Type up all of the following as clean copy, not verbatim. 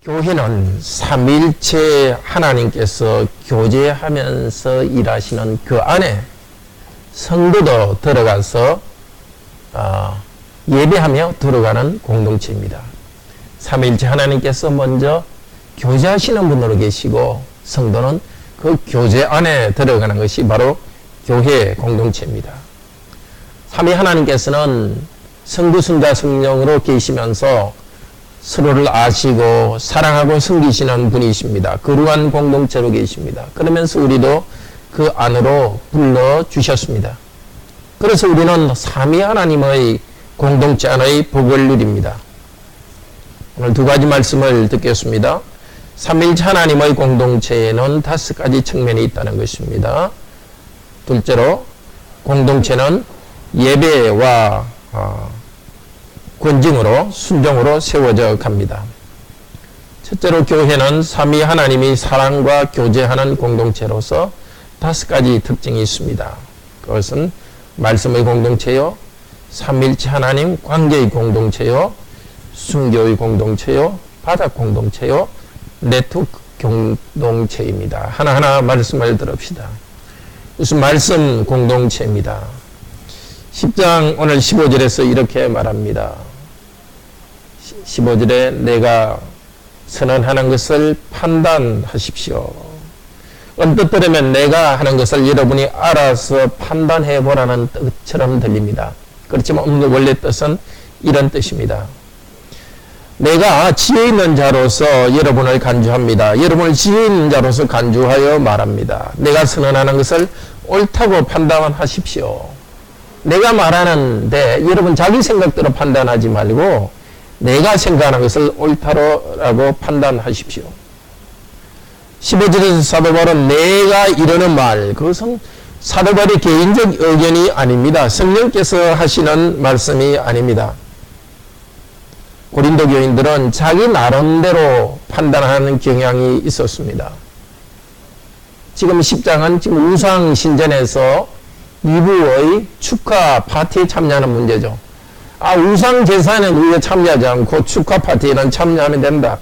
교회는 삼위일체 하나님께서 교제하면서 일하시는 그 안에 성도도 들어가서 예배하며 들어가는 공동체입니다. 삼위일체 하나님께서 먼저 교제하시는 분으로 계시고 성도는 그 교제 안에 들어가는 것이 바로 교회 공동체입니다. 삼위 하나님께서는 성부성자 성령으로 계시면서 서로를 아시고 사랑하고 섬기시는 분이십니다. 거룩한 공동체로 계십니다. 그러면서 우리도 그 안으로 불러주셨습니다. 그래서 우리는 삼위 하나님의 공동체 안의 복을 누립니다. 오늘 두 가지 말씀을 듣겠습니다. 삼위일체 하나님의 공동체에는 5가지 측면이 있다는 것입니다. 둘째로 공동체는 예배와 권징으로 순종으로 세워져 갑니다. 첫째로 교회는 삼위 하나님이 사랑과 교제하는 공동체로서 5가지 특징이 있습니다. 그것은 말씀의 공동체요, 삼위일체 하나님 관계의 공동체요, 순교의 공동체요, 바닥 공동체요, 네트워크 공동체입니다. 하나하나 말씀을 들읍시다. 무슨 말씀 공동체입니다. 10장 오늘 15절에서 이렇게 말합니다. 15절에 내가 선언하는 것을 판단하십시오. 언뜻 들으면 내가 하는 것을 여러분이 알아서 판단해 보라는 뜻처럼 들립니다. 그렇지만 원래 뜻은 이런 뜻입니다. 내가 지혜 있는 자로서 여러분을 간주합니다. 여러분을 지혜 있는 자로서 간주하여 말합니다. 내가 선언하는 것을 옳다고 판단하십시오. 내가 말하는데 여러분 자기 생각대로 판단하지 말고 내가 생각하는 것을 옳다라고 판단하십시오. 15절에서 사도 바울은 내가 이르는 말, 그것은 사도 바울의 개인적 의견이 아닙니다. 성령께서 하시는 말씀이 아닙니다. 고린도 교인들은 자기 나름대로 판단하는 경향이 있었습니다. 지금 10장은 지금 우상신전에서 이브의 축하 파티에 참여하는 문제죠. 우상 제사는 우리가 참여하지 않고 축하 파티에는 참여하면 된다.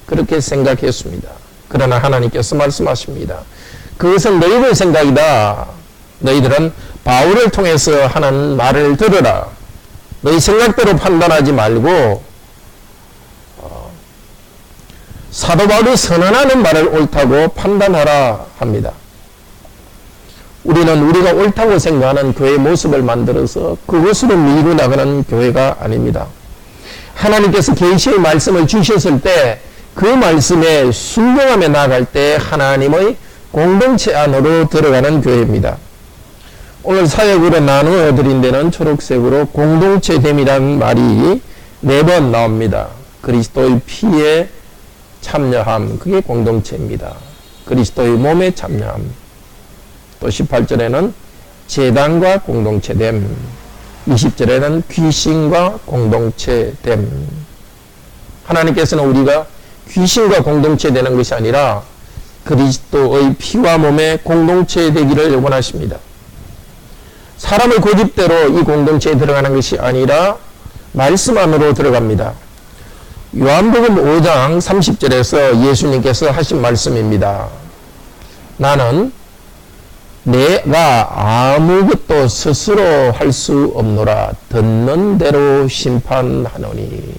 그렇게 생각했습니다. 그러나 하나님께서 말씀하십니다. 그것은 너희들 생각이다. 너희들은 바울을 통해서 하는 말을 들으라. 너희 생각대로 판단하지 말고 사도 바울이 선언하는 말을 옳다고 판단하라 합니다. 우리는 우리가 옳다고 생각하는 교회의 모습을 만들어서 그것으로 밀고 나가는 교회가 아닙니다. 하나님께서 계시의 말씀을 주셨을 때 그 말씀에 순종하며 나아갈 때 하나님의 공동체 안으로 들어가는 교회입니다. 오늘 사역으로 나누어 드린 데는 초록색으로 공동체됨이라는 말이 4번 나옵니다. 그리스도의 피에 참여함, 그게 공동체입니다. 그리스도의 몸에 참여함. 또 18절에는 제단과 공동체됨, 20절에는 귀신과 공동체됨. 하나님께서는 우리가 귀신과 공동체 되는 것이 아니라 그리스도의 피와 몸의 공동체 되기를 원하십니다. 사람의 고집대로 이 공동체에 들어가는 것이 아니라 말씀 안으로 들어갑니다. 요한복음 5장 30절에서 예수님께서 하신 말씀입니다. 나는 내가 아무것도 스스로 할 수 없노라. 듣는 대로 심판하노니.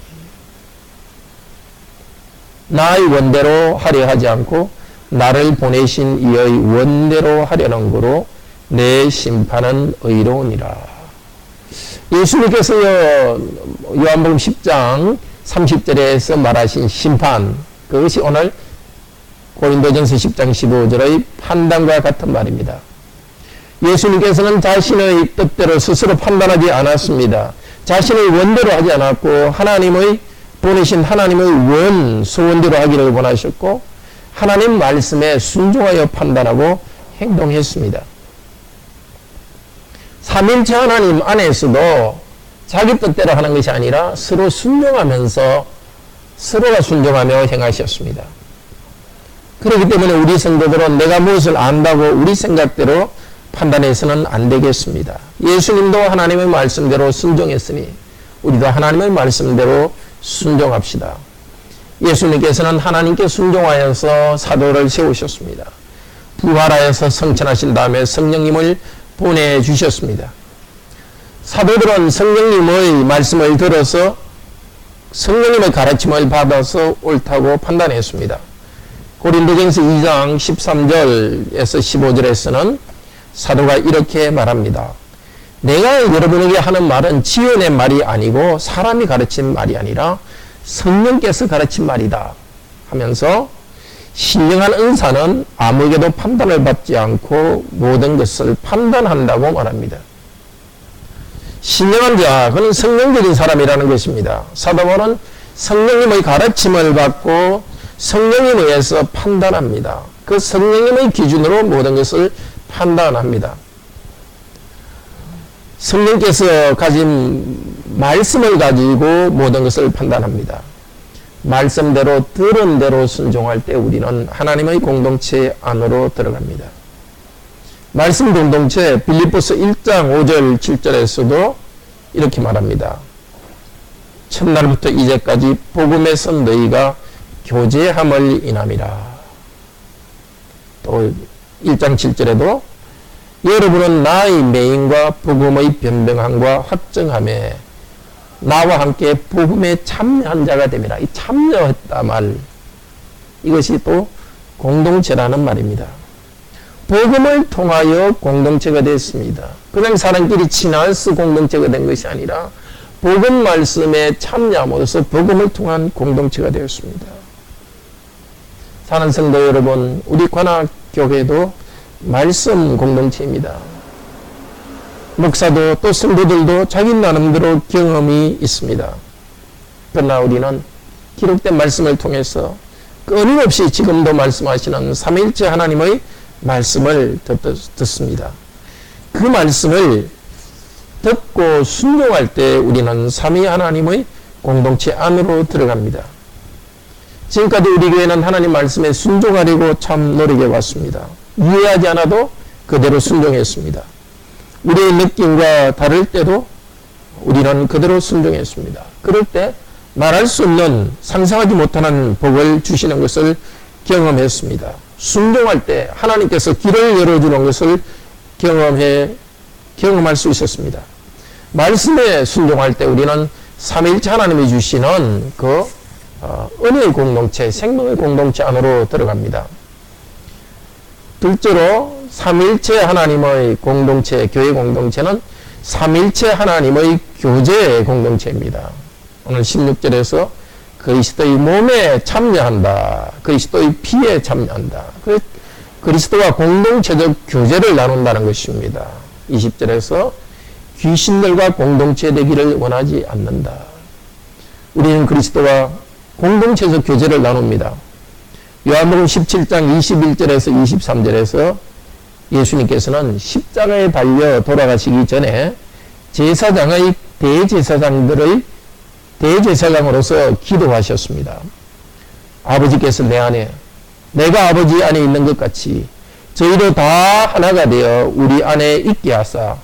나의 원대로 하려 하지 않고 나를 보내신 이의 원대로 하려는 거로 내 심판은 의로우니라. 예수님께서 요한복음 10장 30절에서 말하신 심판, 그것이 오늘 고린도전서 10장 15절의 판단과 같은 말입니다. 예수님께서는 자신의 뜻대로 스스로 판단하지 않았습니다. 자신의 원대로 하지 않았고 보내신 하나님의 소원대로 하기를 원하셨고 하나님 말씀에 순종하여 판단하고 행동했습니다. 삼위일체 하나님 안에서도 자기 뜻대로 하는 것이 아니라 서로 순종하면서 서로가 순종하며 행하셨습니다. 그렇기 때문에 우리 성도들은 내가 무엇을 안다고 우리 생각대로 판단해서는 안 되겠습니다. 예수님도 하나님의 말씀대로 순종했으니 우리도 하나님의 말씀대로 순종합시다. 예수님께서는 하나님께 순종하여서 사도를 세우셨습니다. 부활하여서 성천하신 다음에 성령님을 보내주셨습니다. 사도들은 성령님의 말씀을 들어서 성령님의 가르침을 받아서 옳다고 판단했습니다. 고린도전서 2장 13절에서 15절에서는 사도가 이렇게 말합니다. 내가 여러분에게 하는 말은 지어낸 말이 아니고 사람이 가르친 말이 아니라 성령께서 가르친 말이다 하면서 신령한 은사는 아무에게도 판단을 받지 않고 모든 것을 판단한다고 말합니다. 신령한 자, 그는 성령적인 사람이라는 것입니다. 사도 바울은 성령님의 가르침을 받고 성령님에 의해서 판단합니다. 그 성령님의 기준으로 모든 것을 판단합니다. 성령께서 가진 말씀을 가지고 모든 것을 판단합니다. 말씀대로 들은 대로 순종할 때 우리는 하나님의 공동체 안으로 들어갑니다. 말씀 공동체 빌립보서 1장 5절 7절에서도 이렇게 말합니다. 첫날부터 이제까지 복음에서 너희가 교제함을 인함이라. 또 1장 7절에도 여러분은 나의 매임과 복음의 변병함과 확정함에 나와 함께 복음에 참여한 자가 됨이라. 이 참여했다 말, 이것이 또 공동체라는 말입니다. 복음을 통하여 공동체가 됐습니다. 그냥 사람끼리 친해서 공동체가 된 것이 아니라 복음 말씀에 참여함으로써 복음을 통한 공동체가 되었습니다. 사는 성도 여러분, 우리 관악교회도 말씀 공동체입니다. 목사도 또 성도들도 자기 나름대로 경험이 있습니다. 그러나 우리는 기록된 말씀을 통해서 끊임없이 지금도 말씀하시는 삼위일체 하나님의 말씀을 듣습니다. 그 말씀을 듣고 순종할 때 우리는 삼위 하나님의 공동체 안으로 들어갑니다. 지금까지 우리 교회는 하나님 말씀에 순종하려고 참 노력해 왔습니다. 이해하지 않아도 그대로 순종했습니다. 우리의 느낌과 다를 때도 우리는 그대로 순종했습니다. 그럴 때 말할 수 없는 상상하지 못하는 복을 주시는 것을 경험했습니다. 순종할 때 하나님께서 길을 열어주는 것을 경험할 수 있었습니다. 말씀에 순종할 때 우리는 삼위일체 하나님이 주시는 그 은혜의 공동체, 생명의 공동체 안으로 들어갑니다. 둘째로 삼위일체 하나님의 공동체, 교회 공동체는 삼위일체 하나님의 교제 공동체입니다. 오늘 16절에서 그리스도의 몸에 참여한다. 그리스도의 피에 참여한다. 그리스도와 공동체적 교제를 나눈다는 것입니다. 20절에서 귀신들과 공동체 되기를 원하지 않는다. 우리는 그리스도와 공동체적 교제를 나눕니다. 요한복음 17장 21절에서 23절에서 예수님께서는 십자가에 달려 돌아가시기 전에 제사장의 대제사장으로서 기도하셨습니다. 아버지께서 내 안에, 내가 아버지 안에 있는 것 같이 저희도 다 하나가 되어 우리 안에 있게 하사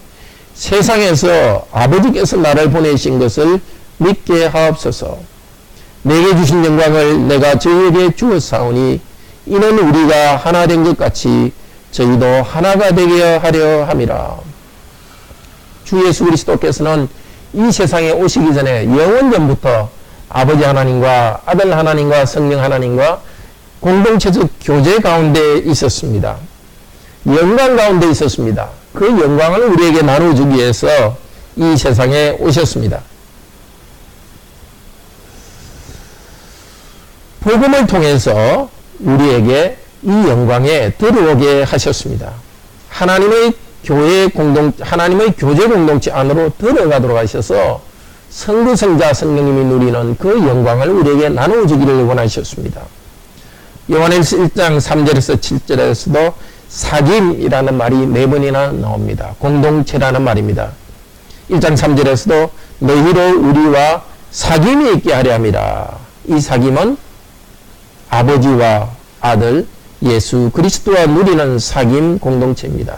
세상에서 아버지께서 나를 보내신 것을 믿게 하옵소서. 내게 주신 영광을 내가 저희에게 주었사오니 이는 우리가 하나 된 것 같이 저희도 하나가 되게 하려 함이라. 주 예수 그리스도께서는 이 세상에 오시기 전에 영원전부터 아버지 하나님과 아들 하나님과 성령 하나님과 공동체적 교제 가운데 있었습니다. 영광 가운데 있었습니다. 그 영광을 우리에게 나눠주기 위해서 이 세상에 오셨습니다. 복음을 통해서 우리에게 이 영광에 들어오게 하셨습니다. 하나님의 교제 공동체 안으로 들어가도록 하셔서 성부, 성자, 성령님이 누리는 그 영광을 우리에게 나눠주기를 원하셨습니다. 요한일서 1장 3절에서 7절에서도 사귐이라는 말이 4번이나 나옵니다. 공동체라는 말입니다. 1장 3절에서도 너희로 우리와 사귐이 있게 하려 함이라. 이 사귐은 아버지와 아들 예수 그리스도와 누리는 사귐 공동체입니다.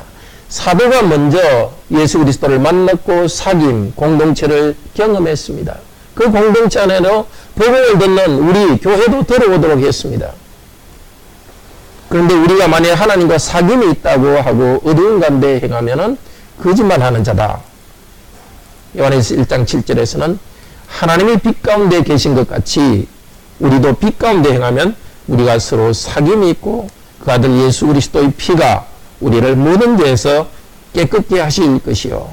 사도가 먼저 예수 그리스도를 만났고 사귐 공동체를 경험했습니다. 그 공동체 안에도 복음을 듣는 우리 교회도 들어오도록 했습니다. 그런데 우리가 만약에 하나님과 사귐이 있다고 하고 어두운 가운데 행하면은 거짓말하는 자다. 요한에서 1장 7절에서는 하나님이 빛 가운데 계신 것 같이 우리도 빛 가운데 행하면 우리가 서로 사귐이 있고 그 아들 예수 그리스도의 피가 우리를 모든 죄에서 깨끗게 하실 것이요.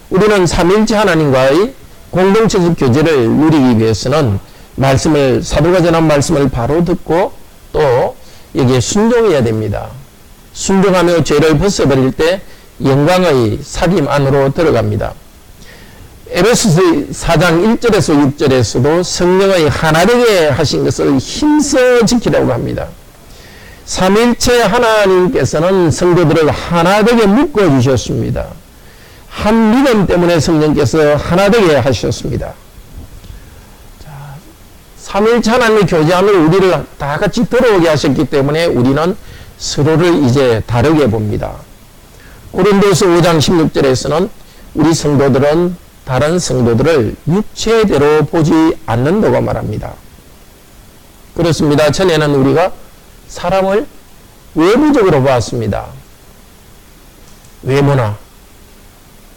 우리는 삼위일체 하나님과의 공동체적 교제를 누리기 위해서는 말씀을, 사도가 전한 말씀을 바로 듣고 또 여기에 순종해야 됩니다. 순종하며 죄를 벗어버릴 때 영광의 사귐 안으로 들어갑니다. 에베소서 4장 1절에서 6절에서도 성령의 하나되게 하신 것을 힘써 지키라고 합니다. 삼위일체 하나님께서는 성도들을 하나되게 묶어주셨습니다. 한 믿음 때문에 성령께서 하나되게 하셨습니다. 삼위일체 하나님의 교제함을 우리를 다 같이 들어오게 하셨기 때문에 우리는 서로를 이제 다르게 봅니다. 고린도서 5장 16절에서는 우리 성도들은 다른 성도들을 육체대로 보지 않는다고 말합니다. 그렇습니다. 전에는 우리가 사람을 외부적으로 보았습니다. 외모나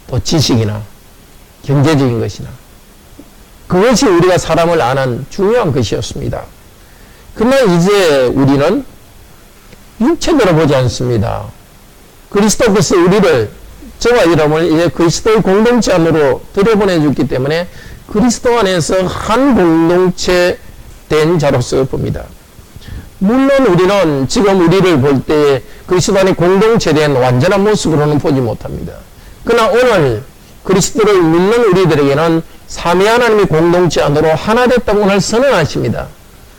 또 지식이나 경제적인 것이나 그것이 우리가 사람을 아는 중요한 것이었습니다. 그러나 이제 우리는 육체대로 보지 않습니다. 그리스도께서 우리를, 저와 여러분을 이제 그리스도의 공동체 안으로 들여보내줬기 때문에 그리스도 안에서 한 공동체 된 자로서 봅니다. 물론 우리는 지금 우리를 볼 때 그리스도 안에 공동체된 완전한 모습으로는 보지 못합니다. 그러나 오늘 그리스도를 믿는 우리들에게는 삼위 하나님의 공동체 안으로 하나 됐다고 오늘 선언하십니다.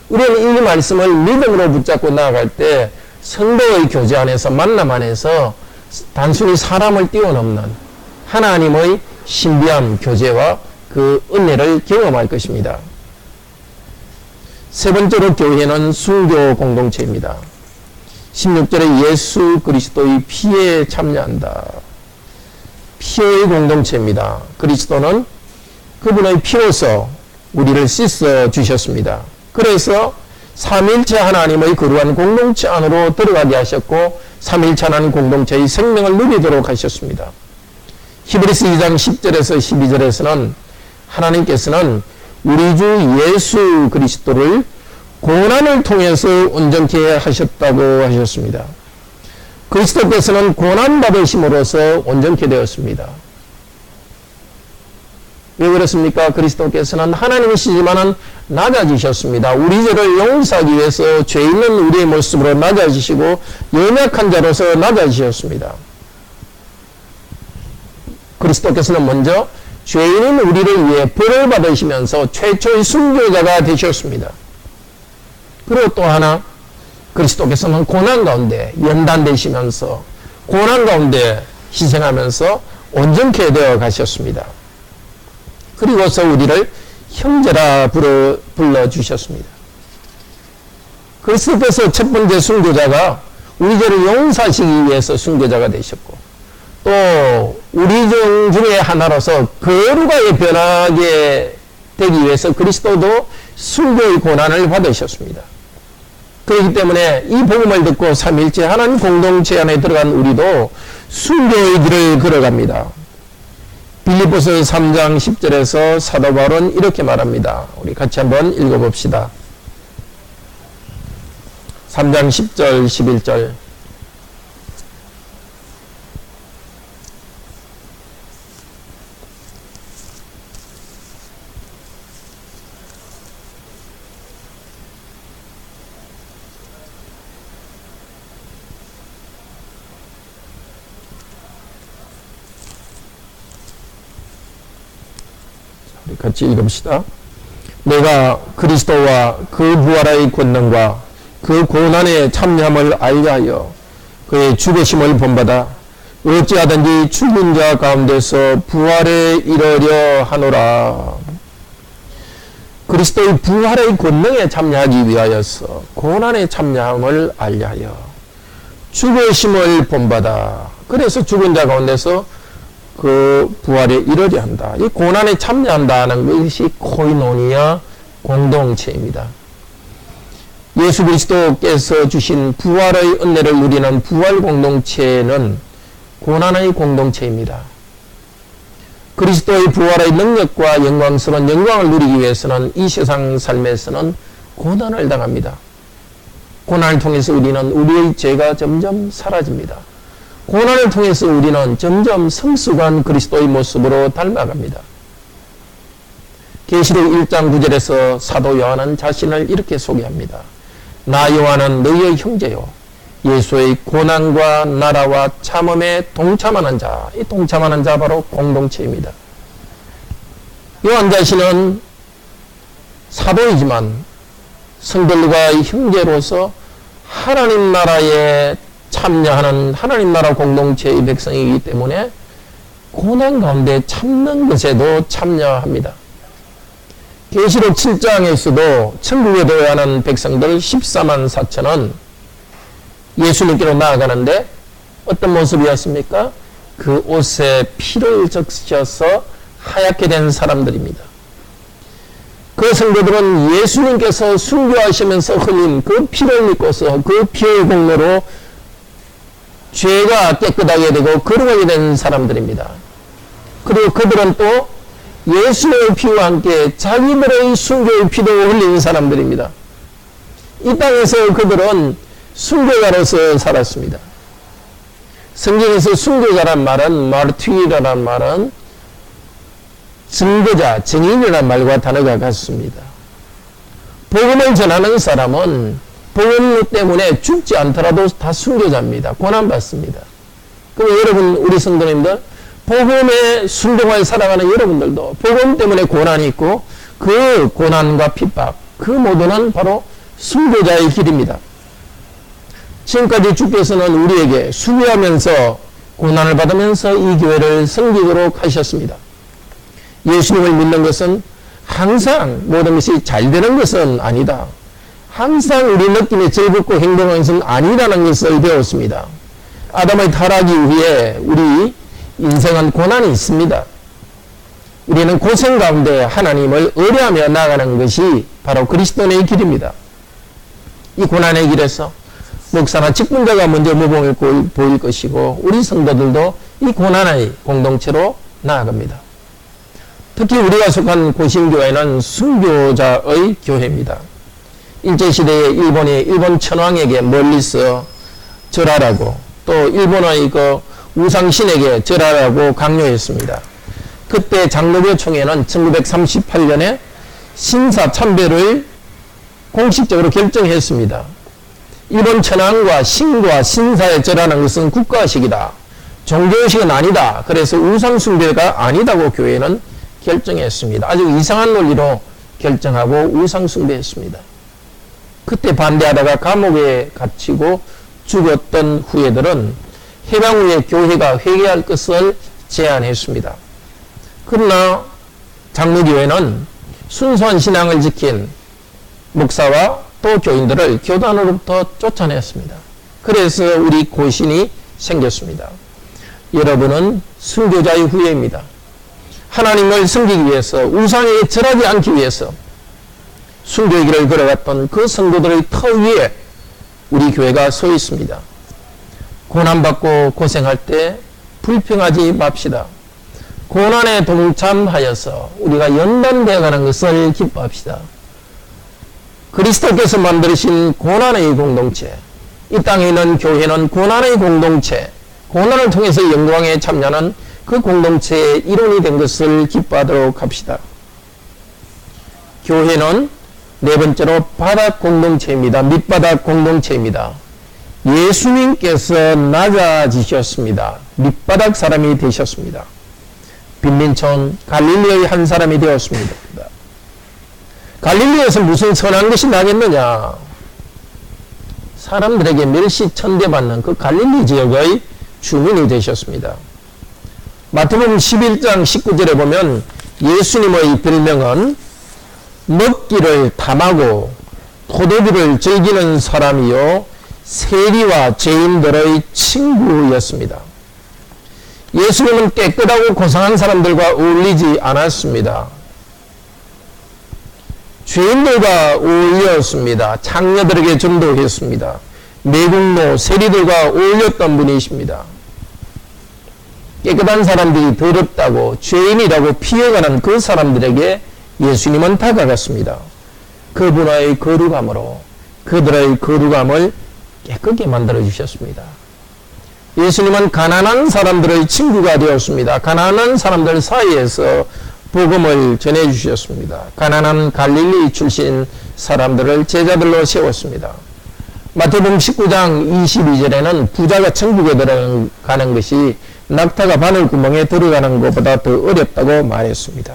우리는 이 말씀을 믿음으로 붙잡고 나아갈 때 성도의 교제 안에서, 만남 안에서 단순히 사람을 뛰어넘는 하나님의 신비한 교제와 그 은혜를 경험할 것입니다. 세 번째로 교회는 순교 공동체입니다. 16절에 예수 그리스도의 피에 참여한다. 피의 공동체입니다. 그리스도는 그분의 피로서 우리를 씻어 주셨습니다. 그래서 삼위일체 하나님의 거룩한 공동체 안으로 들어가게 하셨고 삼위일체 하나님 공동체의 생명을 누리도록 하셨습니다. 히브리서 2장 10절에서 12절에서는 하나님께서는 우리 주 예수 그리스도를 고난을 통해서 온전케 하셨다고 하셨습니다. 그리스도께서는 고난받으심으로써 온전케 되었습니다. 왜 그렇습니까? 그리스도께서는 하나님이시지만은 낮아지셨습니다. 우리 죄를 용서하기 위해서 죄 있는 우리의 모습으로 낮아지시고 연약한 자로서 낮아지셨습니다. 그리스도께서는 먼저 죄인인 우리를 위해 벌을 받으시면서 최초의 순교자가 되셨습니다. 그리고 또 하나, 그리스도께서는 고난 가운데 연단되시면서 고난 가운데 희생하면서 온전케 되어 가셨습니다. 그리고서 우리를 형제라 불러주셨습니다. 그리스도께서 첫 번째 순교자가 우리 죄를 용서하시기 위해서 순교자가 되셨고 또 우리 중에 하나로서 거룩하게 변하게 되기 위해서 그리스도도 순교의 고난을 받으셨습니다. 그렇기 때문에 이 복음을 듣고 삼위일체 하나님 공동체 안에 들어간 우리도 순교의 길을 걸어갑니다. 빌립보서 3장 10절에서 사도 바울은 이렇게 말합니다. 우리 같이 한번 읽어봅시다. 3장 10절 11절 같이 읽읍시다. 내가 그리스도와 그 부활의 권능과 그 고난의 참여함을 알게 하여 그의 죽으심을 본받아 어찌하든지 죽은 자 가운데서 부활에 이르려 하노라. 그리스도의 부활의 권능에 참여하기 위하여서 고난의 참여함을 알게 하여 죽으심을 본받아. 그래서 죽은 자 가운데서 그 부활에 이르려 한다. 이 고난에 참여한다는 것이 코이노니아 공동체입니다. 예수 그리스도께서 주신 부활의 은혜를 누리는 부활 공동체는 고난의 공동체입니다. 그리스도의 부활의 능력과 영광스러운 영광을 누리기 위해서는 이 세상 삶에서는 고난을 당합니다. 고난을 통해서 우리는 우리의 죄가 점점 사라집니다. 고난을 통해서 우리는 점점 성숙한 그리스도의 모습으로 닮아갑니다. 계시록 1장 9절에서 사도 요한은 자신을 이렇게 소개합니다. 나 요한은 너희의 형제요 예수의 고난과 나라와 참음에 동참하는 자. 이 동참하는 자 바로 공동체입니다. 요한 자신은 사도이지만 성도들과의 형제로서 하나님 나라에 참여하는 하나님 나라 공동체의 백성이기 때문에 고난 가운데 참는 것에도 참여합니다. 계시록 7장에서도 천국에 들어야 하는 백성들 14만 4천은 예수님께로 나아가는데 어떤 모습이었습니까? 그 옷에 피를 적셔서 하얗게 된 사람들입니다. 그 성도들은 예수님께서 순교하시면서 흘린 그 피를 믿고서 그 피의 공로로 죄가 깨끗하게 되고 거룩하게 된 사람들입니다. 그리고 그들은 또 예수의 피와 함께 자기들의 순교의 피도 흘린 사람들입니다. 이 땅에서 그들은 순교자로서 살았습니다. 성경에서 순교자란 말은 마르티르라는 말은 증거자, 증인이라는 말과 단어가 같습니다. 복음을 전하는 사람은 복음 때문에 죽지 않더라도 다 순교자입니다. 고난받습니다. 그럼 여러분, 우리 성도님들, 복음에 순종하여 살아가는 여러분들도 복음 때문에 고난이 있고 그 고난과 핍박, 그 모두는 바로 순교자의 길입니다. 지금까지 주께서는 우리에게 수비하면서 고난을 받으면서 이 교회를 섬기도록 하셨습니다. 예수님을 믿는 것은 항상 모든 것이 잘 되는 것은 아니다. 항상 우리 느낌에 즐겁고 행복한 것은 아니라는 것을 배웠습니다. 아담의 타락 이후에 우리 인생은 고난이 있습니다. 우리는 고생 가운데 하나님을 의뢰하며 나아가는 것이 바로 그리스도의 길입니다. 이 고난의 길에서 목사나 직분자가 먼저 모범을 보일 것이고 우리 성도들도 이 고난의 공동체로 나아갑니다. 특히 우리가 속한 고신교회는 순교자의 교회입니다. 일제시대에 일본 천황에게 멀리서 절하라고 또 일본의 그 우상신에게 절하라고 강요했습니다. 그때 장로교 총회는 1938년에 신사 참배를 공식적으로 결정했습니다. 일본 천황과 신과 신사에 절하는 것은 국가의식이다. 종교의식은 아니다. 그래서 우상숭배가 아니다고 교회는 결정했습니다. 아주 이상한 논리로 결정하고 우상숭배했습니다. 그때 반대하다가 감옥에 갇히고 죽었던 후예들은 해방 후에 교회가 회개할 것을 제안했습니다. 그러나 장로교회는 순수한 신앙을 지킨 목사와 또 교인들을 교단으로부터 쫓아냈습니다. 그래서 우리 고신이 생겼습니다. 여러분은 순교자의 후예입니다. 하나님을 섬기기 위해서 우상에 절하지 않기 위해서 순교의 길을 걸어갔던 그 성도들의 터 위에 우리 교회가 서 있습니다. 고난받고 고생할 때 불평하지 맙시다. 고난에 동참하여서 우리가 연단되어 가는 것을 기뻐합시다. 그리스도께서 만드신 고난의 공동체, 이 땅에 있는 교회는 고난의 공동체, 고난을 통해서 영광에 참여하는 그 공동체의 일원이 된 것을 기뻐하도록 합시다. 교회는 네 번째로 바닥 공동체입니다. 밑바닥 공동체입니다. 예수님께서 낮아지셨습니다. 밑바닥 사람이 되셨습니다. 빈민촌 갈릴리의 한 사람이 되었습니다. 갈릴리에서 무슨 선한 것이 나겠느냐? 사람들에게 멸시천대받는 그 갈릴리 지역의 주민이 되셨습니다. 마태복음 11장 19절에 보면 예수님의 별명은 먹기를 탐하고 포도주를 즐기는 사람이요 세리와 죄인들의 친구였습니다. 예수님은 깨끗하고 고상한 사람들과 어울리지 않았습니다. 죄인들과 어울렸습니다. 창녀들에게 전도했습니다. 매국노, 세리들과 어울렸던 분이십니다. 깨끗한 사람들이 더럽다고 죄인이라고 피해가는 그 사람들에게 예수님은 다가갔습니다. 그분의 거룩함으로 그들의 거룩함을 깨끗게 만들어 주셨습니다. 예수님은 가난한 사람들의 친구가 되었습니다. 가난한 사람들 사이에서 복음을 전해 주셨습니다. 가난한 갈릴리 출신 사람들을 제자들로 세웠습니다. 마태복음 19장 22절에는 부자가 천국에 들어가는 것이 낙타가 바늘구멍에 들어가는 것보다 더 어렵다고 말했습니다.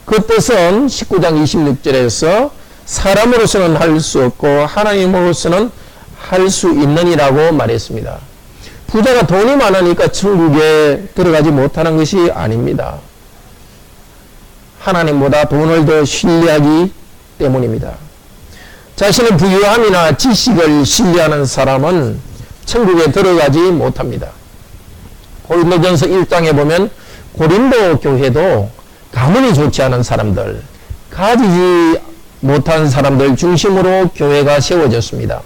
그 뜻은 19장 26절에서 사람으로서는 할 수 없고 하나님으로서는 할 수 있느니라고 말했습니다. 부자가 돈이 많으니까 천국에 들어가지 못하는 것이 아닙니다. 하나님보다 돈을 더 신뢰하기 때문입니다. 자신의 부유함이나 지식을 신뢰하는 사람은 천국에 들어가지 못합니다. 고린도전서 1장에 보면 고린도 교회도 가문이 좋지 않은 사람들, 가지지 못한 사람들 중심으로 교회가 세워졌습니다.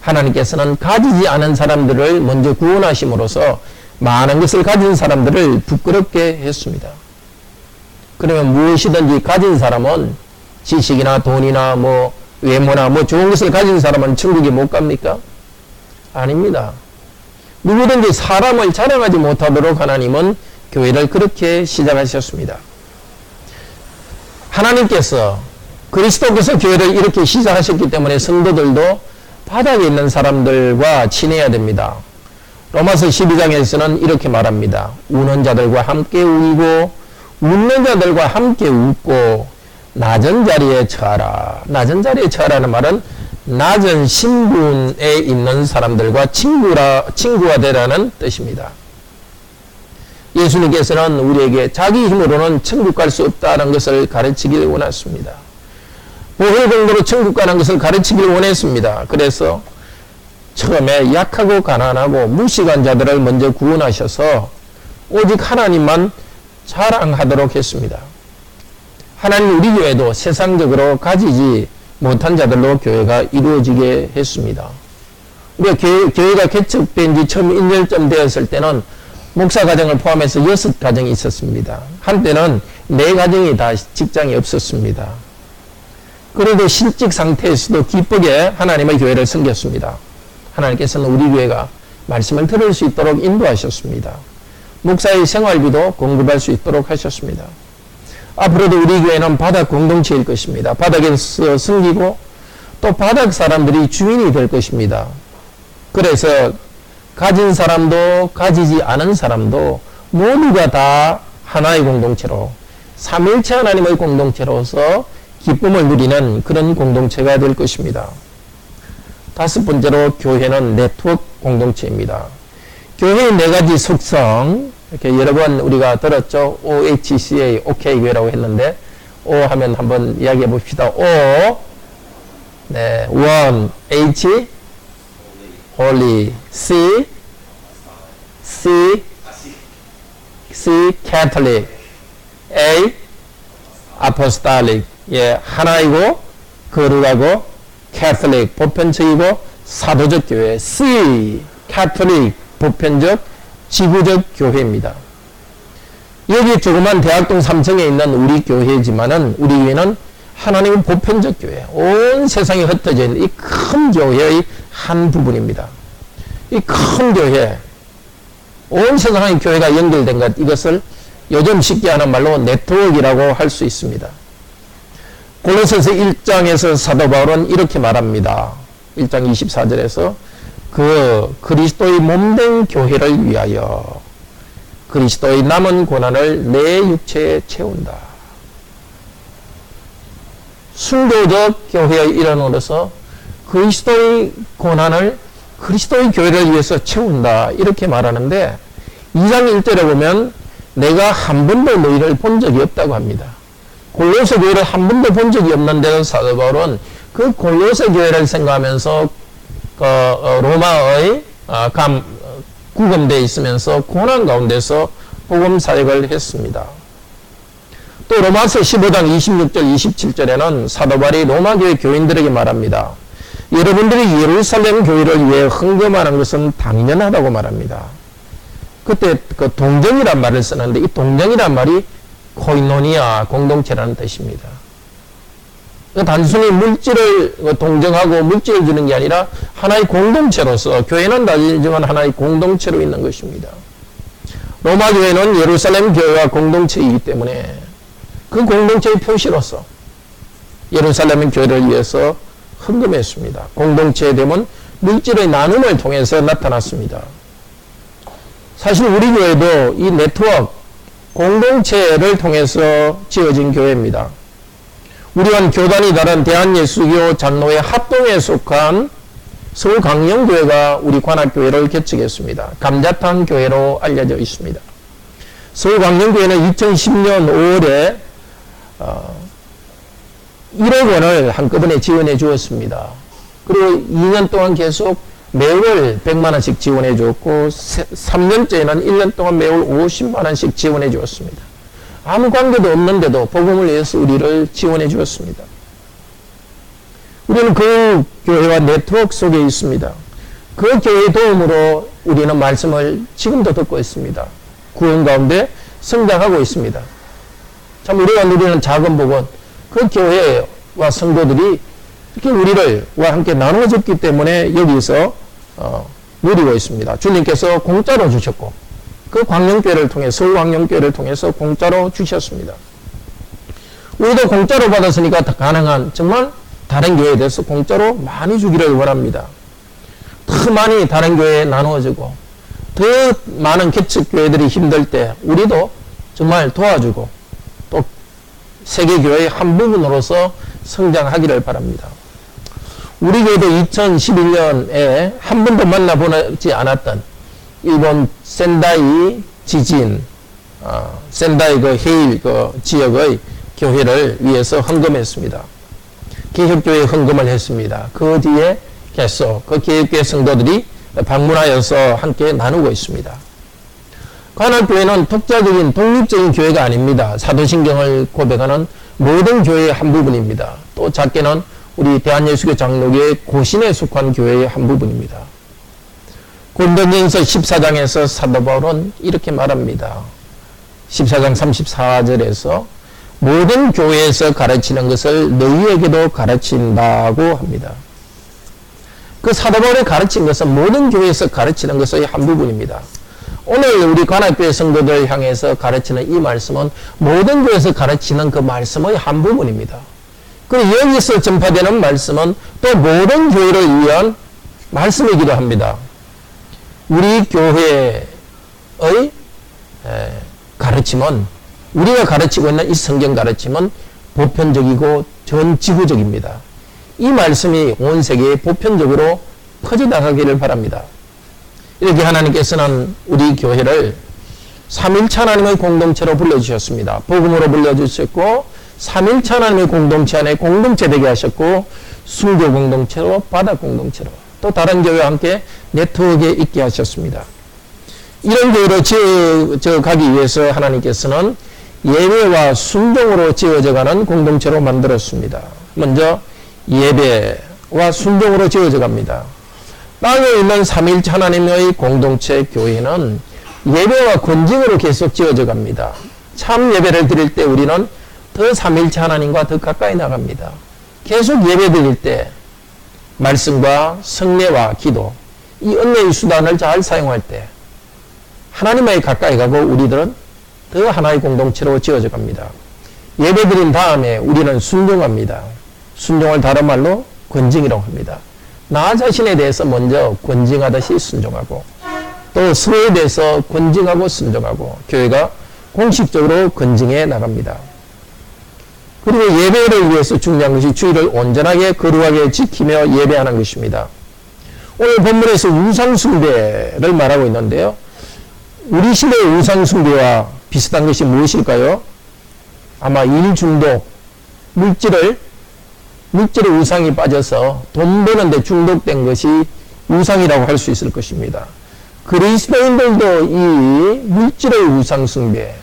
하나님께서는 가지지 않은 사람들을 먼저 구원하심으로써 많은 것을 가진 사람들을 부끄럽게 했습니다. 그러면 무엇이든지 가진 사람은 지식이나 돈이나 외모나 좋은 것을 가진 사람은 천국에 못 갑니까? 아닙니다. 누구든지 사람을 자랑하지 못하도록 하나님은 교회를 그렇게 시작하셨습니다. 하나님께서 그리스도께서 교회를 이렇게 시작하셨기 때문에 성도들도 바닥에 있는 사람들과 친해야 됩니다. 로마서 12장에서는 이렇게 말합니다. 우는 자들과 함께 울고 웃는 자들과 함께 웃고 낮은 자리에 처하라. 낮은 자리에 처하라는 말은 낮은 신분에 있는 사람들과 친구가 되라는 뜻입니다. 예수님께서는 우리에게 자기 힘으로는 천국 갈 수 없다는 것을 가르치길 원했습니다. 보혈공로로 천국 가는 것을 가르치길 원했습니다. 그래서 처음에 약하고 가난하고 무식한 자들을 먼저 구원하셔서 오직 하나님만 자랑하도록 했습니다. 하나님 우리 교회도 세상적으로 가지지 못한 자들로 교회가 이루어지게 했습니다. 우리가 교회가 개척된 지 처음 1년쯤 되었을 때는 목사 가정을 포함해서 6가정이 있었습니다. 한때는 4가정이 다 직장이 없었습니다. 그래도 실직 상태에서도 기쁘게 하나님의 교회를 섬겼습니다. 하나님께서는 우리 교회가 말씀을 들을 수 있도록 인도하셨습니다. 목사의 생활비도 공급할 수 있도록 하셨습니다. 앞으로도 우리 교회는 바닥 공동체일 것입니다. 바닥에서 섬기고 또 바닥 사람들이 주인이 될 것입니다. 그래서 가진 사람도 가지지 않은 사람도 모두가 다 하나의 공동체로 삼일체 하나님의 공동체로서 기쁨을 누리는 그런 공동체가 될 것입니다. 5번째로 교회는 네트워크 공동체입니다. 교회의 4가지 속성, 이렇게 여러 번 우리가 들었죠. OHCA, OK 교회라고 했는데, O 하면 한번 이야기해 봅시다. O, 네, One, H, Holy, C, Catholic, A, Apostolic, 예, 하나이고, 거룩하고, Catholic, 보편적이고, 사도적 교회, C, Catholic, 보편적, 지구적 교회입니다. 여기 조그만 대학동 3층에 있는 우리 교회지만은 우리 교회는 하나님의 보편적 교회, 온 세상에 흩어져 있는 이 큰 교회의 한 부분입니다. 이 큰 교회, 온 세상의 교회가 연결된 것, 이것을 요즘 쉽게 하는 말로 네트워크라고 할 수 있습니다. 골로새서 1장에서 사도 바울은 이렇게 말합니다. 1장 24절에서 그 그리스도의 몸된 교회를 위하여 그리스도의 남은 고난을 내 육체에 채운다. 순교적 교회의 일원으로서 그리스도의 고난을 그리스도의 교회를 위해서 채운다. 이렇게 말하는데 2장 1절에 보면 내가 한 번도 너희를 본 적이 없다고 합니다. 골로새 교회를 한 번도 본 적이 없는데도 사도 바울은 그 골로새 교회를 생각하면서 로마의 구금되어 있으면서 고난 가운데서 복음 사역을 했습니다. 또 로마서 15장 26절 27절에는 사도 바울이 로마 교회 교인들에게 말합니다. 여러분들이 예루살렘 교회를 위해 헌금하는 것은 당연하다고 말합니다. 그때 그 동정이란 말을 쓰는데 이 동정이란 말이 코이노니아 공동체라는 뜻입니다. 단순히 물질을 동정하고 물질을 주는 게 아니라 하나의 공동체로서 교회는 다르지만 하나의 공동체로 있는 것입니다. 로마 교회는 예루살렘 교회와 공동체이기 때문에 그 공동체의 표시로서 예루살렘 교회를 위해서 헌금했습니다. 공동체의 됨은 물질의 나눔을 통해서 나타났습니다. 사실 우리 교회도 이 네트워크 공동체를 통해서 지어진 교회입니다. 우리는 교단이 다른 대한예수교 장로회 합동에 속한 서울광영교회가 우리 관악교회를 개척했습니다. 감자탕 교회로 알려져 있습니다. 서울광영교회는 2010년 5월에 1억 원을 한꺼번에 지원해 주었습니다. 그리고 2년 동안 계속 매월 100만 원씩 지원해 주었고 3년째는 1년 동안 매월 50만 원씩 지원해 주었습니다. 아무 관계도 없는데도 복음을 위해서 우리를 지원해 주었습니다. 우리는 그 교회와 네트워크 속에 있습니다. 그 교회의 도움으로 우리는 말씀을 지금도 듣고 있습니다. 구원 가운데 성장하고 있습니다. 참 우리가 누리는 작은 복은 그 교회와 성도들이 이렇게 우리와 함께 나누어졌기 때문에 여기서 누리고 있습니다. 주님께서 공짜로 주셨고 그 광영교회를 통해 서울광영교회를 통해서 공짜로 주셨습니다. 우리도 공짜로 받았으니까 가능한 정말 다른 교회에 대해서 공짜로 많이 주기를 원합니다. 더 많이 다른 교회에 나누어지고 더 많은 개척교회들이 힘들 때 우리도 정말 도와주고 또 세계교회의 한 부분으로서 성장하기를 바랍니다. 우리 교회도 2011년에 한 번도 만나보지 않았던 일본 센다이 지진, 센다이 그 해일 그 지역의 교회를 위해서 헌금했습니다. 개혁교회에 헌금을 했습니다. 그 뒤에 계속 그 개혁교회 성도들이 방문하여서 함께 나누고 있습니다. 관악교회는 독자적인 독립적인 교회가 아닙니다. 사도신경을 고백하는 모든 교회의 한 부분입니다. 또 작게는 우리 대한예수교 장로교회 고신에 속한 교회의 한 부분입니다. 고린도전서 14장에서 사도 바울은 이렇게 말합니다. 14장 34절에서 모든 교회에서 가르치는 것을 너희에게도 가르친다고 합니다. 그 사도 바울이 가르친 것은 모든 교회에서 가르치는 것의 한 부분입니다. 오늘 우리 관악교회 성도들 향해서 가르치는 이 말씀은 모든 교회에서 가르치는 그 말씀의 한 부분입니다. 그리고 여기서 전파되는 말씀은 또 모든 교회를 위한 말씀이기도 합니다. 우리 교회의 가르침은 우리가 가르치고 있는 이 성경 가르침은 보편적이고 전 지구적입니다. 이 말씀이 온 세계에 보편적으로 퍼져나가기를 바랍니다. 이렇게 하나님께서는 우리 교회를 삼일체 하나님의 공동체로 불러주셨습니다. 복음으로 불러주셨고 삼일체 하나님의 공동체 안에 공동체 되게 하셨고 순교 공동체로 바다 공동체로 또 다른 교회와 함께 네트워크에 있게 하셨습니다. 이런 교회로 지어 가기 위해서 하나님께서는 예배와 순종으로 지어져가는 공동체로 만들었습니다. 먼저 예배와 순종으로 지어져 갑니다. 땅에 있는 삼일체 하나님의 공동체 교회는 예배와 권징으로 계속 지어져 갑니다. 참 예배를 드릴 때 우리는 더 삼일체 하나님과 더 가까이 나갑니다. 계속 예배 드릴 때 말씀과 성례와 기도, 이 은혜의 수단을 잘 사용할 때 하나님에 가까이 가고 우리들은 더 하나의 공동체로 지어져 갑니다. 예배 드린 다음에 우리는 순종합니다. 순종을 다른 말로 권징이라고 합니다. 나 자신에 대해서 먼저 권징하듯이 순종하고 또 서로에 대해서 권징하고 순종하고 교회가 공식적으로 권징해 나갑니다. 그리고 예배를 위해서 중요한 것이 주의를 온전하게 거룩하게 지키며 예배하는 것입니다. 오늘 본문에서 우상숭배를 말하고 있는데요. 우리 시대의 우상숭배와 비슷한 것이 무엇일까요? 아마 일중독, 물질의 우상이 빠져서 돈 버는데 중독된 것이 우상이라고 할 수 있을 것입니다. 그리스도인들도 이 물질의 우상숭배,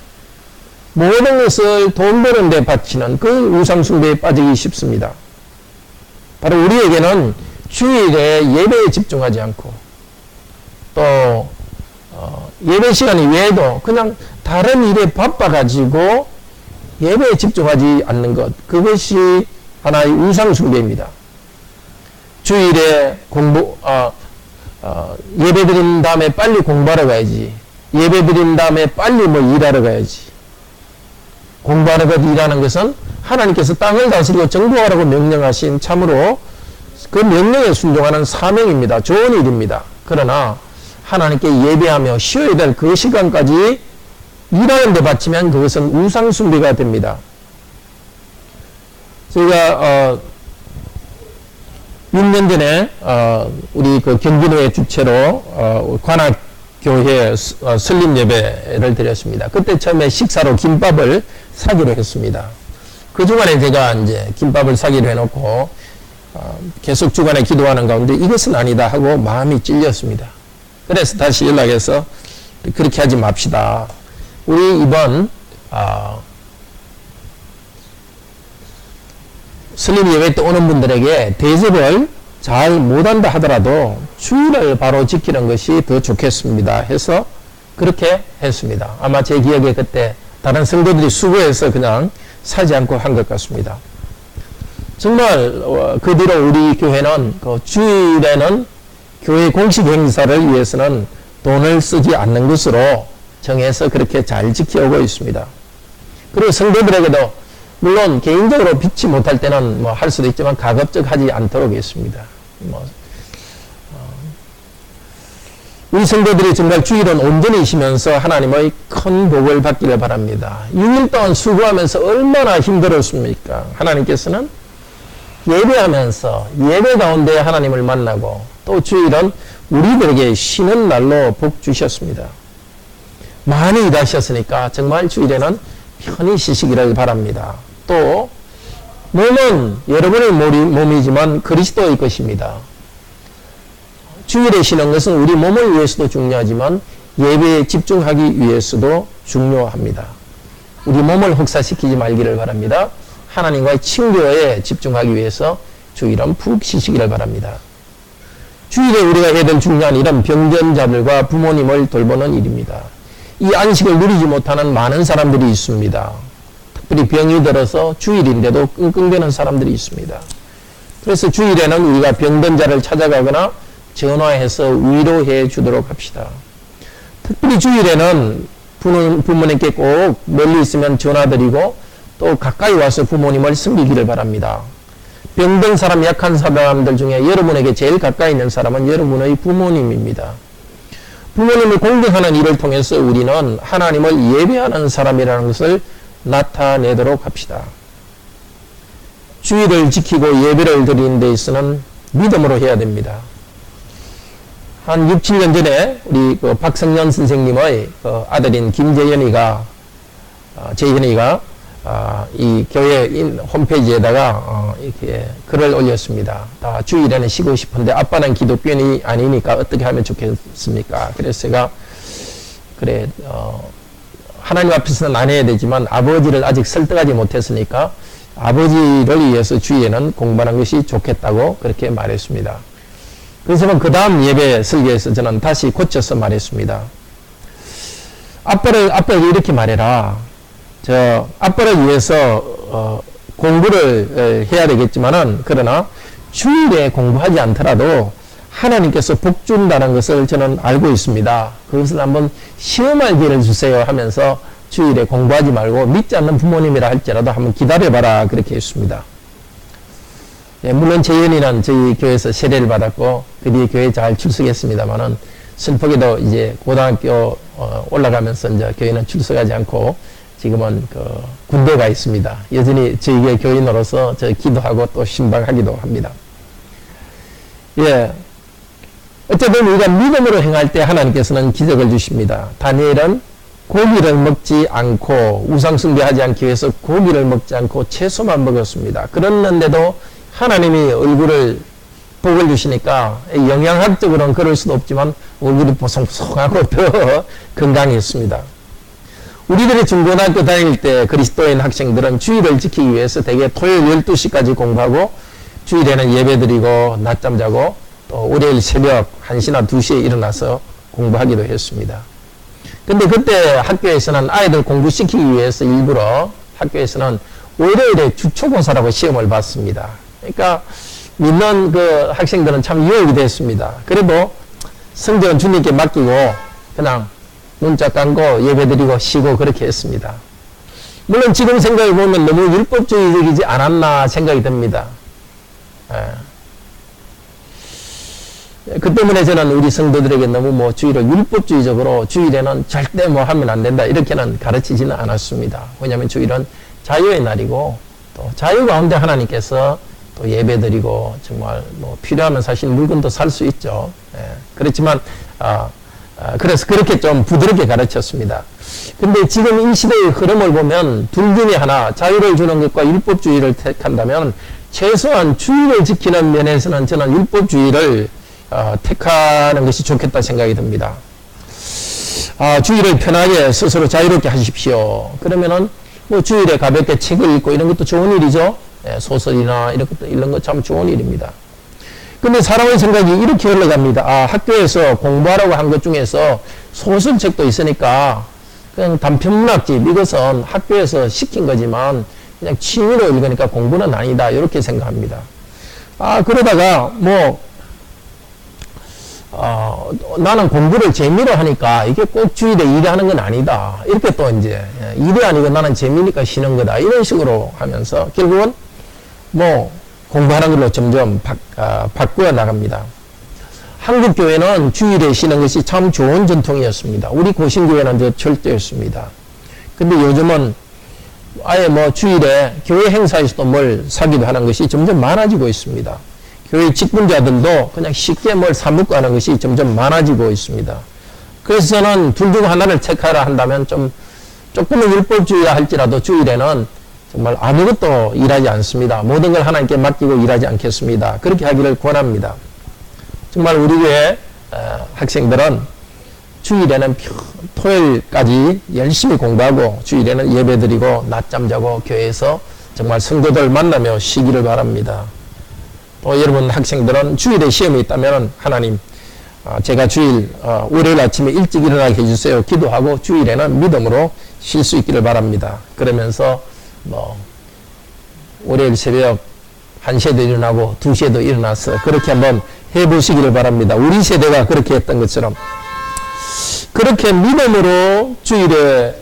모든 것을 돈 버는 데 바치는 그 우상숭배에 빠지기 쉽습니다. 바로 우리에게는 주일에 예배에 집중하지 않고 또 예배 시간 이외에도 그냥 다른 일에 바빠가지고 예배에 집중하지 않는 것, 그것이 하나의 우상숭배입니다. 주일에 예배 드린 다음에 빨리 공부하러 가야지. 예배 드린 다음에 빨리 뭐 일하러 가야지. 공부하는 것, 일하는 것은 하나님께서 땅을 다스리고 정복하라고 명령하신 참으로 그 명령에 순종하는 사명입니다. 좋은 일입니다. 그러나 하나님께 예배하며 쉬어야 될 그 시간까지 일하는 데 바치면 그것은 우상숭배가 됩니다. 저희가 6년 전에 우리 그 경기도의 주최로 관악교회 설립 예배를 드렸습니다. 그때 처음에 식사로 김밥을 사기로 했습니다. 그 주간에 제가 이제 김밥을 사기로 해놓고 계속 주간에 기도하는 가운데 이것은 아니다 하고 마음이 찔렸습니다. 그래서 다시 연락해서 그렇게 하지 맙시다. 우리 이번 설립 예배 때 오는 분들에게 대접을 잘 못한다 하더라도 주일을 바로 지키는 것이 더 좋겠습니다 해서 그렇게 했습니다. 아마 제 기억에 그때 다른 성도들이 수고해서 그냥 사지 않고 한 것 같습니다. 정말 그 뒤로 우리 교회는 그 주일에는 교회 공식 행사를 위해서는 돈을 쓰지 않는 것으로 정해서 그렇게 잘 지켜오고 있습니다. 그리고 성도들에게도 물론 개인적으로 빚지 못할 때는 뭐 할 수도 있지만 가급적 하지 않도록 했습니다. 우리 성도들이 정말 주일은 온전히 쉬면서 하나님의 큰 복을 받기를 바랍니다. 6일 동안 수고하면서 얼마나 힘들었습니까? 하나님께서는 예배하면서 예배 가운데 하나님을 만나고 또 주일은 우리들에게 쉬는 날로 복 주셨습니다. 많이 일하셨으니까 정말 주일에는 편히 쉬시기를 바랍니다. 또 몸은 여러분의 몸이지만 그리스도의 것입니다. 주일에 쉬는 것은 우리 몸을 위해서도 중요하지만 예배에 집중하기 위해서도 중요합니다. 우리 몸을 혹사시키지 말기를 바랍니다. 하나님과의 친교에 집중하기 위해서 주일은 푹 쉬시기를 바랍니다. 주일에 우리가 해야 될 중요한 일은 병전자들과 부모님을 돌보는 일입니다. 이 안식을 누리지 못하는 많은 사람들이 있습니다. 특별히 병이 들어서 주일인데도 끙끙대는 사람들이 있습니다. 그래서 주일에는 우리가 병든 자를 찾아가거나 전화해서 위로해 주도록 합시다. 특별히 주일에는 부모님께 꼭 멀리 있으면 전화드리고 또 가까이 와서 부모님을 섬기기를 바랍니다. 병든 사람, 약한 사람들 중에 여러분에게 제일 가까이 있는 사람은 여러분의 부모님입니다. 부모님을 공경하는 일을 통해서 우리는 하나님을 예배하는 사람이라는 것을 나타내도록 합시다. 주일을 지키고 예배를 드리는 데 있어서는 믿음으로 해야 됩니다. 한 6, 7년 전에 우리 그 박성년 선생님의 그 아들인 김재현이가 이 교회 홈페이지에다가 이렇게 글을 올렸습니다. 다 주일에는 쉬고 싶은데 아빠는 기독교인이 아니니까 어떻게 하면 좋겠습니까? 그래서 제가 그래 하나님 앞에서는 안 해야 되지만 아버지를 아직 설득하지 못했으니까 아버지를 위해서 주일에는 공부하는 것이 좋겠다고 그렇게 말했습니다. 그래서 그 다음 예배 설교에서 저는 다시 고쳐서 말했습니다. 아빠에게 이렇게 말해라. 아빠를 위해서 공부를 해야 되겠지만은 그러나 주일에 공부하지 않더라도 하나님께서 복 준다는 것을 저는 알고 있습니다. 그것을 한번 시험할 기회를 주세요 하면서 주일에 공부하지 말고 믿지 않는 부모님이라 할지라도 한번 기다려봐라 그렇게 했습니다. 예, 물론 재현이는 저희 교회에서 세례를 받았고 그 뒤에 교회에 잘 출석했습니다만은 슬프게도 이제 고등학교 올라가면서 이제 교회는 출석하지 않고 지금은 그 군대에 가 있습니다. 여전히 저희 교회 교인으로서 저 기도하고 또 신방하기도 합니다. 예. 어쨌든 우리가 믿음으로 행할 때 하나님께서는 기적을 주십니다. 다니엘은 고기를 먹지 않고 우상숭배하지 않기 위해서 고기를 먹지 않고 채소만 먹었습니다. 그랬는데도 하나님이 얼굴을 복을 주시니까 영양학적으로는 그럴 수도 없지만 얼굴이 보송보송하고 더 건강했습니다. 우리들이 중고등학교 다닐 때 그리스도인 학생들은 주일을 지키기 위해서 대개 토요일 12시까지 공부하고 주일에는 예배드리고 낮잠 자고 또 월요일 새벽 1시나 2시에 일어나서 공부하기도 했습니다. 근데 그때 학교에서는 아이들 공부시키기 위해서 일부러 학교에서는 월요일에 주초고사라고 시험을 봤습니다. 그러니까 믿는 그 학생들은 참 유혹이 됐습니다. 그래도 성적은 주님께 맡기고 그냥 문자 깐고 예배드리고 쉬고 그렇게 했습니다. 물론 지금 생각해보면 너무 율법주의적이지 않았나 생각이 듭니다. 그 때문에 저는 우리 성도들에게 너무 뭐 주일을 율법주의적으로 주일에는 절대 뭐 하면 안 된다 이렇게는 가르치지는 않았습니다. 왜냐하면 주일은 자유의 날이고 또 자유 가운데 하나님께서 또 예배드리고 정말 뭐 필요하면 사실 물건도 살 수 있죠. 그렇지만 그래서 그렇게 좀 부드럽게 가르쳤습니다. 근데 지금 이 시대의 흐름을 보면 둘 중에 하나 자유를 주는 것과 율법주의를 택한다면 최소한 주일을 지키는 면에서는 저는 율법주의를 택하는 것이 좋겠다 생각이 듭니다. 주일을 편하게 스스로 자유롭게 하십시오. 그러면은 뭐 주일에 가볍게 책을 읽고 이런 것도 좋은 일이죠. 소설이나 이런 것 참 좋은 일입니다. 근데 사람의 생각이 이렇게 흘러갑니다. 학교에서 공부하라고 한 것 중에서 소설책도 있으니까 그냥 단편문학집 이것은 학교에서 시킨 거지만 그냥 취미로 읽으니까 공부는 아니다 이렇게 생각합니다. 그러다가 뭐 나는 공부를 재미로 하니까 이게 꼭 주일에 일하는 건 아니다. 이렇게 또 이제 일이 아니고 나는 재미니까 쉬는 거다. 이런 식으로 하면서 결국은 뭐 공부하는 걸로 점점 바꾸어 나갑니다. 한국 교회는 주일에 쉬는 것이 참 좋은 전통이었습니다. 우리 고신교회는 철저했습니다. 근데 요즘은 아예 뭐 주일에 교회 행사에서도 뭘 사기도 하는 것이 점점 많아지고 있습니다. 교회 직분자들도 그냥 쉽게 뭘 사먹고 하는 것이 점점 많아지고 있습니다. 그래서 저는 둘 중 하나를 택하라 한다면 조금은 율법주의라 할지라도 주일에는 정말 아무것도 일하지 않습니다. 모든 걸 하나님께 맡기고 일하지 않겠습니다. 그렇게 하기를 권합니다. 정말 우리 교회 학생들은 주일에는 토요일까지 열심히 공부하고 주일에는 예배드리고 낮잠 자고 교회에서 정말 성도들 만나며 쉬기를 바랍니다. 또 여러분 학생들은 주일에 시험이 있다면 하나님 제가 주일 월요일 아침에 일찍 일어나게 해주세요. 기도하고 주일에는 믿음으로 쉴 수 있기를 바랍니다. 그러면서 뭐 월요일 새벽 1시에도 일어나고 2시에도 일어나서 그렇게 한번 해보시기를 바랍니다. 우리 세대가 그렇게 했던 것처럼 그렇게 믿음으로 주일에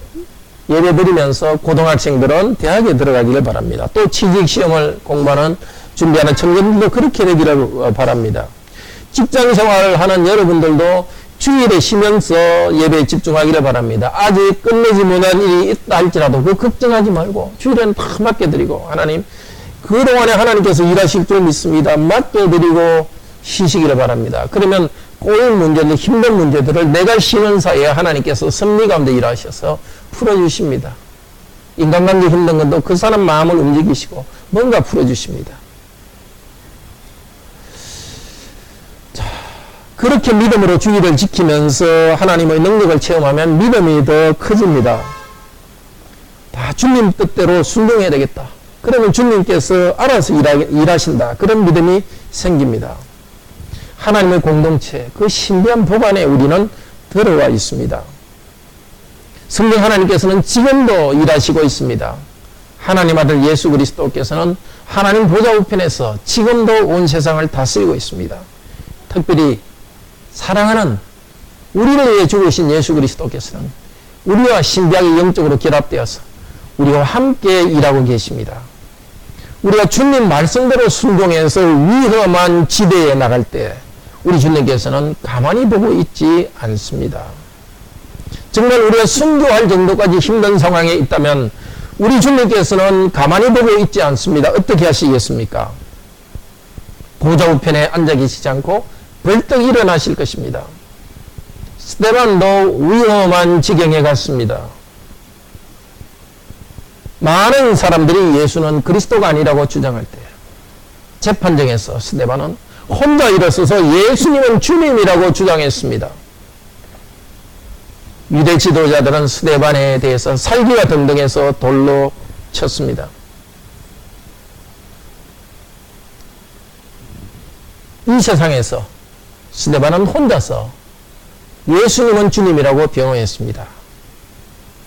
예배드리면서 고등학생들은 대학에 들어가기를 바랍니다. 또 취직시험을 공부하는 준비하는 청년들도 그렇게 되기를 바랍니다. 직장생활을 하는 여러분들도 주일에 쉬면서 예배에 집중하기를 바랍니다. 아직 끝내지 못한 일이 있다 할지라도 그 걱정하지 말고 주일에는 다 맡겨드리고 하나님 그동안에 하나님께서 일하실 줄 믿습니다. 맡겨드리고 쉬시기를 바랍니다. 그러면 꼬인 문제들, 힘든 문제들을 내가 쉬는 사이에 하나님께서 섭리 가운데 일하셔서 풀어주십니다. 인간관계 힘든 것도 그 사람 마음을 움직이시고 뭔가 풀어주십니다. 자, 그렇게 믿음으로 주의를 지키면서 하나님의 능력을 체험하면 믿음이 더 커집니다. 다 주님 뜻대로 순종해야 되겠다. 그러면 주님께서 알아서 일하신다. 그런 믿음이 생깁니다. 하나님의 공동체, 그 신비한 복 안에 우리는 들어와 있습니다. 성령 하나님께서는 지금도 일하시고 있습니다. 하나님 아들 예수 그리스도께서는 하나님 보좌 우편에서 지금도 온 세상을 다스리고 있습니다. 특별히 사랑하는 우리를 위해 죽으신 예수 그리스도께서는 우리와 신비하게 영적으로 결합되어서 우리와 함께 일하고 계십니다. 우리가 주님 말씀대로 순종해서 위험한 지대에 나갈 때 우리 주님께서는 가만히 보고 있지 않습니다. 정말 우리가 순교할 정도까지 힘든 상황에 있다면 우리 주님께서는 가만히 보고 있지 않습니다. 어떻게 하시겠습니까? 보좌 우편에 앉아 계시지 않고 벌떡 일어나실 것입니다. 스데반도 위험한 지경에 갔습니다. 많은 사람들이 예수는 그리스도가 아니라고 주장할 때 재판정에서 스데반은 혼자 일어서서 예수님은 주님이라고 주장했습니다. 유대 지도자들은 스데반에 대해서 살기가 등등해서 돌로 쳤습니다. 이 세상에서 스데반은 혼자서 예수님은 주님이라고 변호했습니다.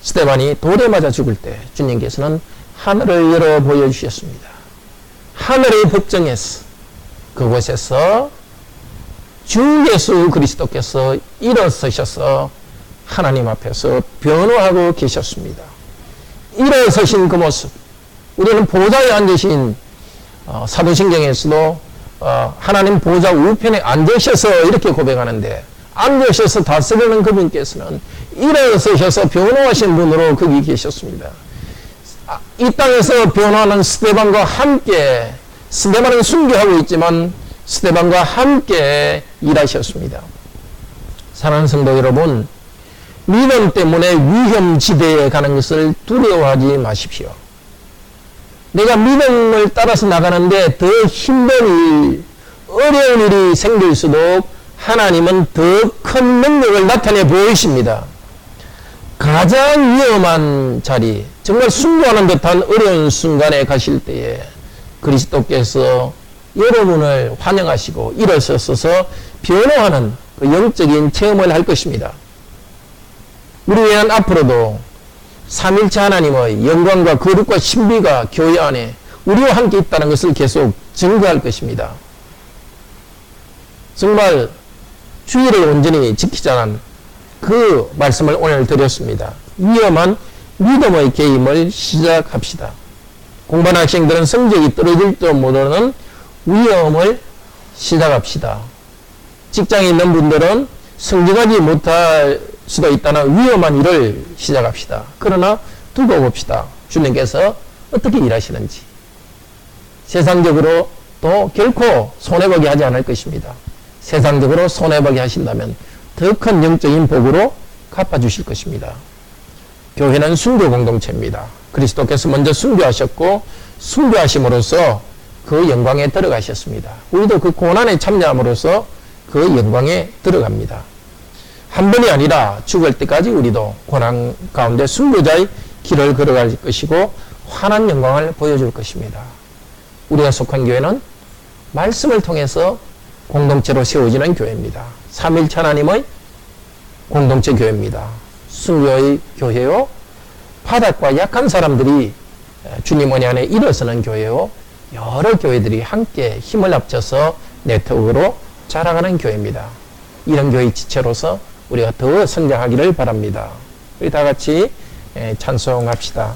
스데반이 돌에 맞아 죽을 때 주님께서는 하늘을 열어 보여주셨습니다. 하늘의 법정에서 그곳에서 주 예수 그리스도께서 일어서셔서 하나님 앞에서 변호하고 계셨습니다. 일어서신 그 모습, 우리는 보좌에 앉으신 사도신경에서도 하나님 보좌 우편에 앉으셔서 이렇게 고백하는데, 앉으셔서 다스리는 그분께서는 일어서셔서 변호하신 분으로 거기 계셨습니다. 이 땅에서 변호하는 스데반과 함께, 스데반은 순교하고 있지만 스데반과 함께 일하셨습니다. 사랑하는 성도 여러분, 믿음 때문에 위험지대에 가는 것을 두려워하지 마십시오. 내가 믿음을 따라서 나가는데 더 힘든 일, 어려운 일이 생길수록 하나님은 더 큰 능력을 나타내 보이십니다. 가장 위험한 자리, 정말 순교하는 듯한 어려운 순간에 가실 때에 그리스도께서 여러분을 환영하시고 일어서서 변호하는 그 영적인 체험을 할 것입니다. 우리는 앞으로도 삼일체 하나님의 영광과 거룩과 신비가 교회 안에 우리와 함께 있다는 것을 계속 증거할 것입니다. 정말 주의를 온전히 지키자는 그 말씀을 오늘 드렸습니다. 위험한 믿음의 게임을 시작합시다. 공부하는 학생들은 성적이 떨어질지도 모르는 위험을 시작합시다. 직장에 있는 분들은 성장하지 못할 수도 있다는 위험한 일을 시작합시다. 그러나 두고 봅시다. 주님께서 어떻게 일하시는지. 세상적으로 또 결코 손해보게 하지 않을 것입니다. 세상적으로 손해보게 하신다면 더 큰 영적인 복으로 갚아주실 것입니다. 교회는 순교 공동체입니다. 그리스도께서 먼저 순교하셨고 순교하심으로써 그 영광에 들어가셨습니다. 우리도 그 고난에 참여함으로써 그 영광에 들어갑니다. 한 번이 아니라 죽을 때까지 우리도 고난 가운데 순교자의 길을 걸어갈 것이고 환한 영광을 보여줄 것입니다. 우리가 속한 교회는 말씀을 통해서 공동체로 세워지는 교회입니다. 삼일체 하나님의 공동체 교회입니다. 순교의 교회요, 바닥과 약한 사람들이 주님 은혜 안에 일어서는 교회요, 여러 교회들이 함께 힘을 합쳐서 네트워크로 자라가는 교회입니다. 이런 교회 지체로서 우리가 더 성장하기를 바랍니다. 우리 다 같이 찬송합시다.